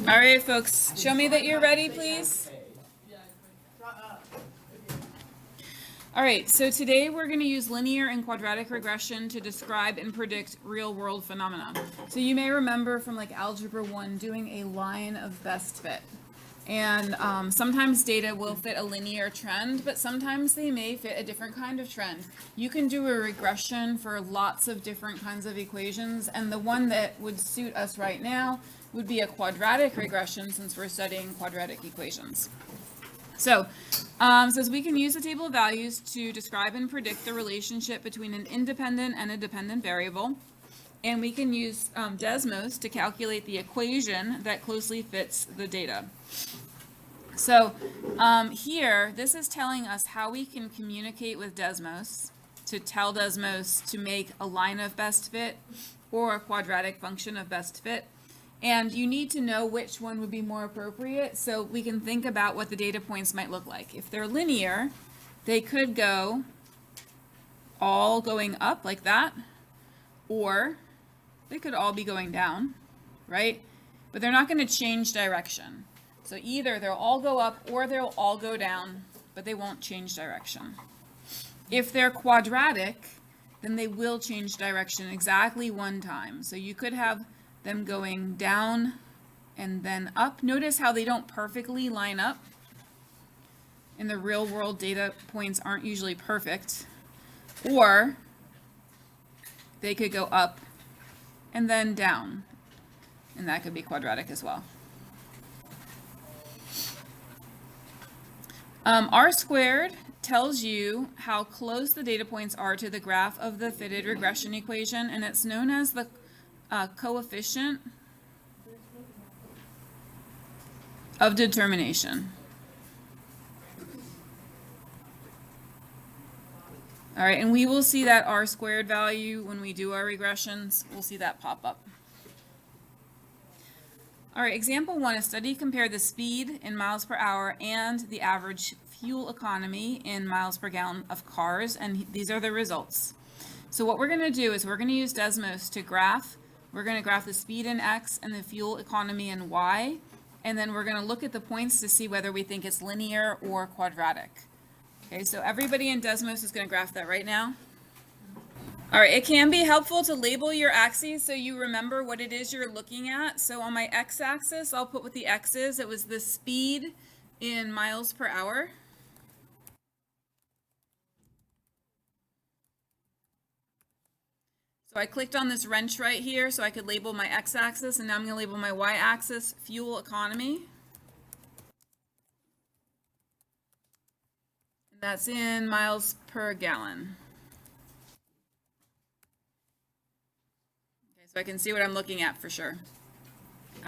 All right, folks, show me that you're ready, please. All right, so today we're going to use linear and quadratic regression to describe and predict real-world phenomena. So you may remember from like Algebra 1 doing a line of best fit. And sometimes data will fit a linear trend, but sometimes they may fit a different kind of trend. You can do a regression for lots of different kinds of equations, and the one that would suit us right now would be a quadratic regression since we're studying quadratic equations. So it says we can use the table of values to describe and predict the relationship between an independent and a dependent variable. And we can use Desmos to calculate the equation that closely fits the data. So here, this is telling us how we can communicate with Desmos to tell Desmos to make a line of best fit or a quadratic function of best fit. And you need to know which one would be more appropriate so we can think about what the data points might look like. If they're linear, they could go all going up like that, or they could all be going down, right? But they're not going to change direction. So either they'll all go up or they'll all go down, but they won't change direction. If they're quadratic, then they will change direction exactly one time. So you could have them going down and then up. Notice how they don't perfectly line up. In the real world, data points aren't usually perfect. Or they could go up and then down, and that could be quadratic as well. R squared tells you how close the data points are to the graph of the fitted regression equation, and it's known as the coefficient of determination. All right, and we will see that R squared value when we do our regressions. We'll see that pop up. All right, example 1, a study compared the speed in miles per hour and the average fuel economy in miles per gallon of cars, and these are the results. So what we're going to do is we're going to use Desmos to graph. We're going to graph the speed in X and the fuel economy in Y, and then we're going to look at the points to see whether we think it's linear or quadratic. Okay, so everybody in Desmos is going to graph that right now. All right, it can be helpful to label your axes so you remember what it is you're looking at. So on my x-axis, I'll put what the x is. It was the speed in miles per hour. So I clicked on this wrench right here so I could label my x-axis, and now I'm going to label my y-axis fuel economy. That's in miles per gallon. Okay, so I can see what I'm looking at for sure.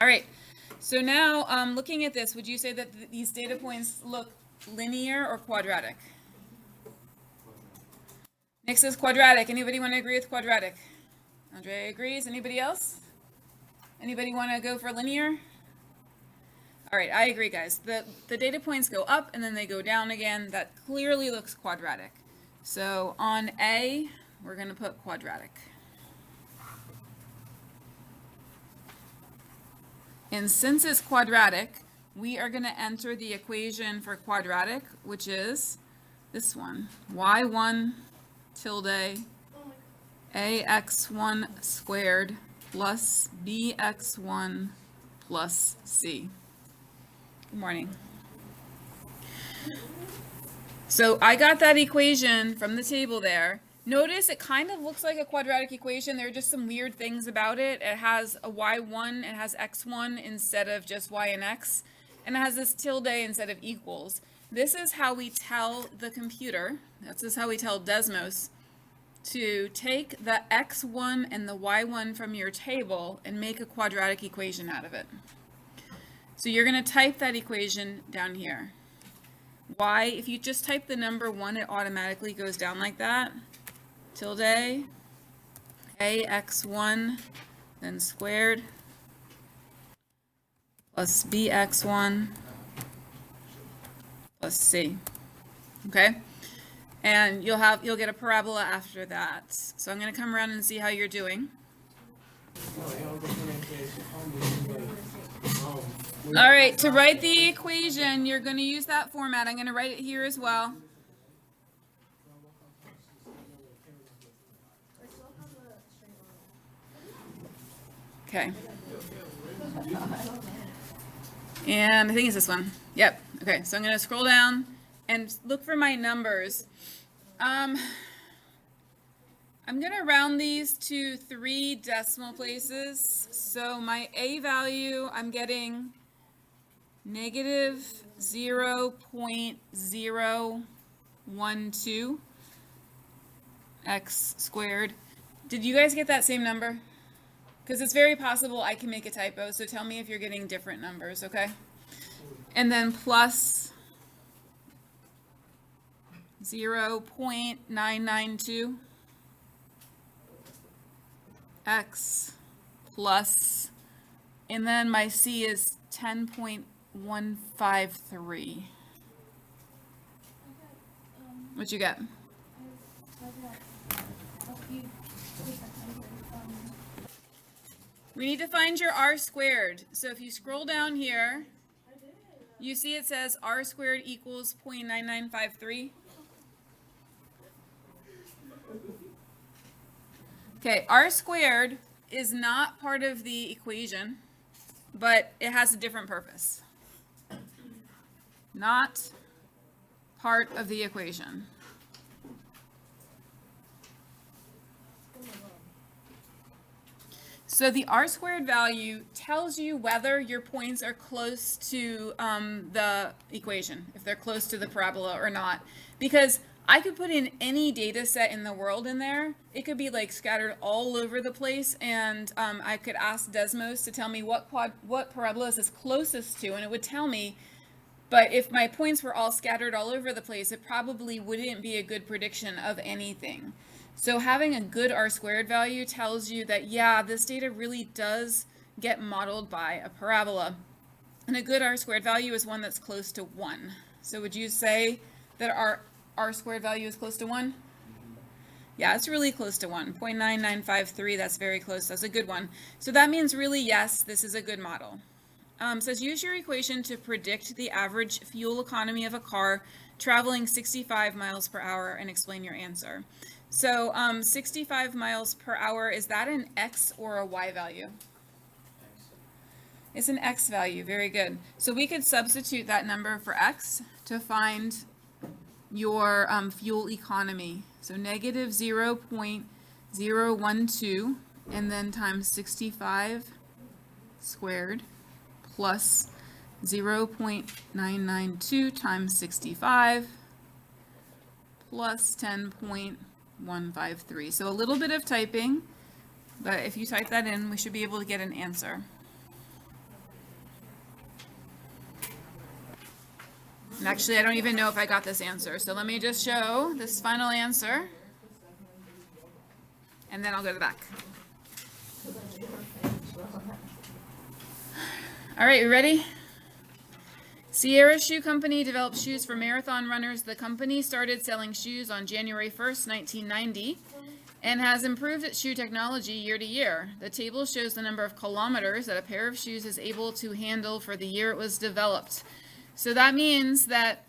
All right, so now looking at this, would you say that these data points look linear or quadratic? Nick says quadratic. Anybody want to agree with quadratic? Andre agrees. Anybody else? Anybody want to go for linear? All right, I agree, guys. The data points go up and then they go down again. That clearly looks quadratic. So on A, we're going to put quadratic. And since it's quadratic, we are going to enter the equation for quadratic, which is this one, y1 tilde ax1 squared plus bx1 plus c. Good morning. So I got that equation from the table there. Notice it kind of looks like a quadratic equation. There are just some weird things about it. It has a y1, it has x1 instead of just y and x, and it has this tilde instead of equals. This is how we tell the computer, this is how we tell Desmos, to take the x1 and the y1 from your table and make a quadratic equation out of it. So you're going to type that equation down here. Y, if you just type the number 1, it automatically goes down like that. Tilde, ax1, then squared, plus bx1, plus c. Okay? And you'll get a parabola after that. So I'm going to come around and see how you're doing. All right, to write the equation, you're going to use that format. I'm going to write it here as well. Okay. And I think it's this one. Yep. Okay, so I'm going to scroll down and look for my numbers. I'm going to round these to 3 decimal places. So my A value, I'm getting negative 0.012 x squared. Did you guys get that same number? Because it's very possible I can make a typo, so tell me if you're getting different numbers, okay? And then plus 0.992 x plus, and then my C is 10.153. What you get? We need to find your r squared. So if you scroll down here, you see it says r squared equals 0.9953. Okay, r squared is not part of the equation, but it has a different purpose. Not part of the equation. So the r squared value tells you whether your points are close to the equation, if they're close to the parabola or not. Because I could put in any data set in the world in there. It could be like scattered all over the place, and I could ask Desmos to tell me what parabola is closest to, and it would tell me. But if my points were all scattered all over the place, it probably wouldn't be a good prediction of anything. So having a good r squared value tells you that, yeah, this data really does get modeled by a parabola. And a good r squared value is one that's close to 1. So would you say that our r squared value is close to 1? Yeah, it's really close to 1. 0.9953, that's very close. That's a good one. So that means really, yes, this is a good model. Says use your equation to predict the average fuel economy of a car traveling 65 miles per hour and explain your answer. So 65 miles per hour, is that an x or a y value? It's an x value. Very good. So we could substitute that number for x to find your fuel economy. So negative 0.012 and then times 65 squared plus 0.992 times 65 plus 10.153. So a little bit of typing, but if you type that in, we should be able to get an answer. And actually, I don't even know if I got this answer. So let me just show this final answer, and then I'll go to the back. All right, you ready? Sierra Shoe Company developed shoes for marathon runners. The company started selling shoes on January 1st, 1990, and has improved its shoe technology year to year. The table shows the number of kilometers that a pair of shoes is able to handle for the year it was developed. So that means that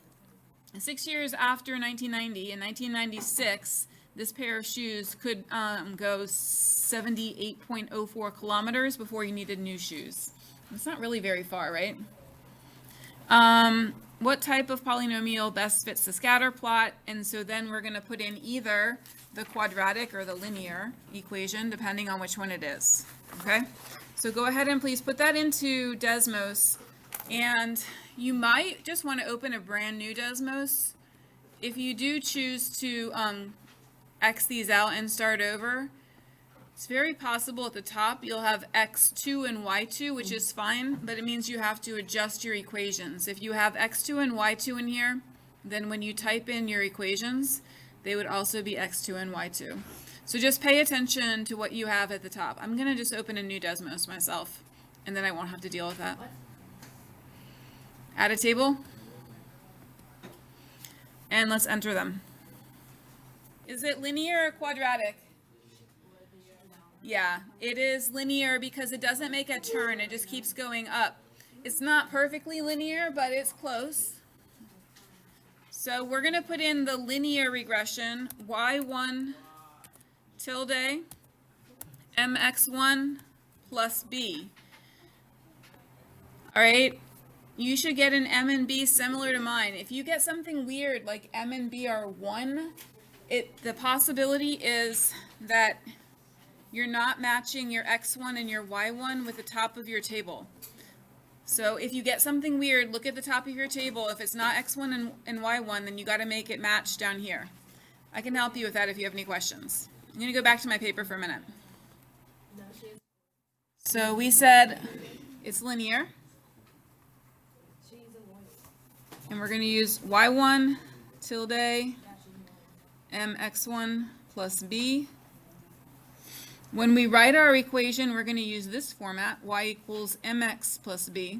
6 years after 1990, in 1996, this pair of shoes could go 78.04 kilometers before you needed new shoes. It's not really very far, right? What type of polynomial best fits the scatter plot? And so then we're going to put in either the quadratic or the linear equation, depending on which one it is. Okay? So go ahead and please put that into Desmos. And you might just want to open a brand new Desmos. If you do choose to X these out and start over, it's very possible at the top you'll have x2 and y2, which is fine, but it means you have to adjust your equations. If you have x2 and y2 in here, then when you type in your equations, they would also be x2 and y2. So just pay attention to what you have at the top. I'm going to just open a new Desmos myself, and then I won't have to deal with that. Add a table, and let's enter them. Is it linear or quadratic? Yeah, it is linear because it doesn't make a turn. It just keeps going up. It's not perfectly linear, but it's close. So we're going to put in the linear regression, y1 tilde mx1 plus b. All right, you should get an m and b similar to mine. If you get something weird like m and b are 1, the possibility is that you're not matching your x1 and your y1 with the top of your table. So if you get something weird, look at the top of your table. If it's not x1 and y1, then you got to make it match down here. I can help you with that if you have any questions. I'm going to go back to my paper for a minute. So we said it's linear. And we're going to use y1 tilde mx1 plus b. When we write our equation, we're going to use this format, y equals mx plus b.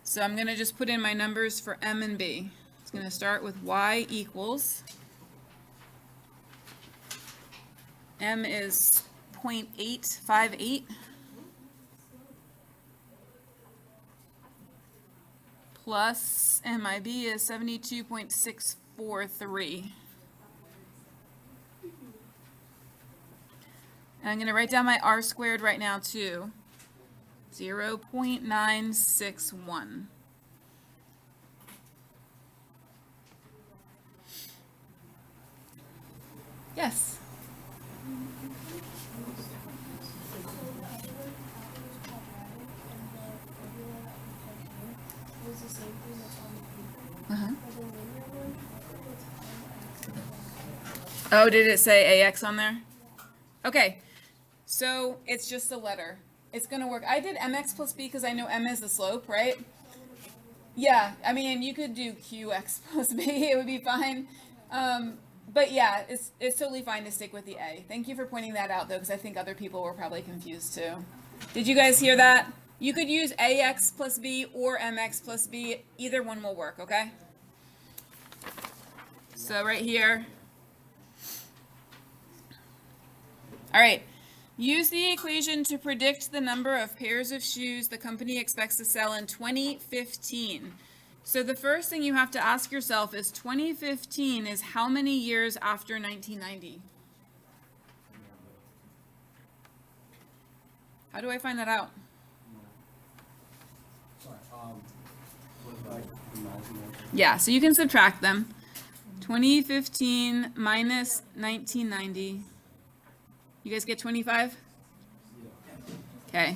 So I'm going to just put in my numbers for m and b. It's going to start with y equals, m is 0.858 plus MIB is 72.643. And I'm going to write down my r squared right now too. 0.961. Yes. Oh, did it say AX on there? Okay, so it's just a letter. It's going to work. I did MX plus B because I know M is the slope, right? Yeah, I mean, you could do QX plus B. It would be fine. But yeah, it's totally fine to stick with the A. Thank you for pointing that out, though, because I think other people were probably confused, too. Did you guys hear that? You could use AX plus B or MX plus B. Either one will work, okay? So right here. All right. Use the equation to predict the number of pairs of shoes the company expects to sell in 2015. So the first thing you have to ask yourself is 2015 is how many years after 1990? How do I find that out? Yeah, so you can subtract them. 2015 minus 1990. You guys get 25? Okay.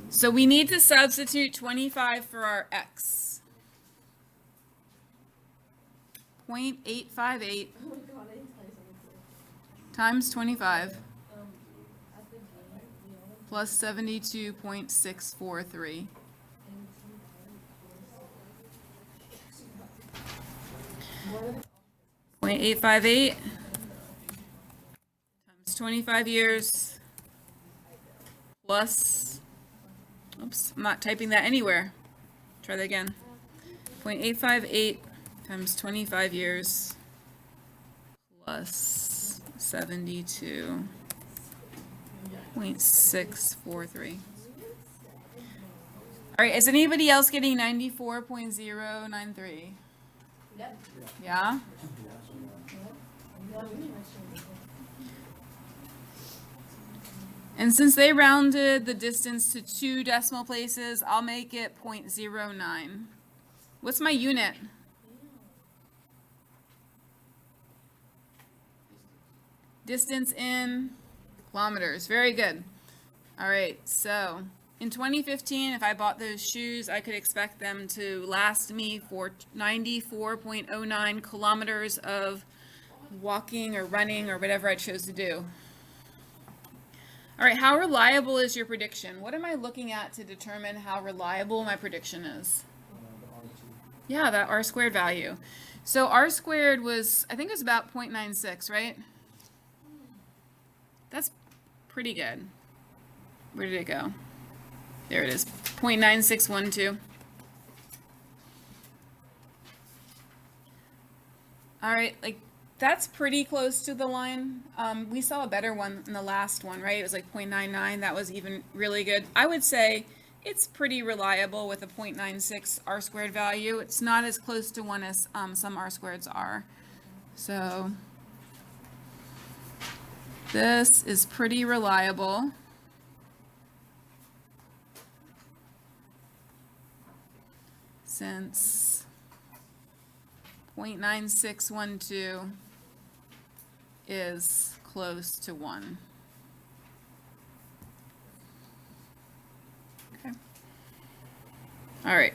So we need to substitute 25 for our x. 0.858 times 25 plus 72.643. 0.858 times 25 years plus, oops, I'm not typing that anywhere. Try that again. 0.858 times 25 years plus 72.643. All right, is anybody else getting 94.093? Yep. Yeah? And since they rounded the distance to 2 decimal places, I'll make it 0.09. What's my unit? Distance in kilometers. Very good. All right, so in 2015, if I bought those shoes, I could expect them to last me for 94.09 kilometers of walking or running or whatever I chose to do. All right, how reliable is your prediction? What am I looking at to determine how reliable my prediction is? Yeah, that r squared value. So r squared was, I think it was about 0.96, right? That's pretty good. Where did it go? There it is, 0.9612. All right, like That's pretty close to the line. We saw a better one in the last one, right? It was like 0.99. That was even really good. I would say it's pretty reliable with a 0.96 r squared value. It's not as close to 1 as some r squareds are. So this is pretty reliable. Since 0.9612 is close to 1. Okay. All right.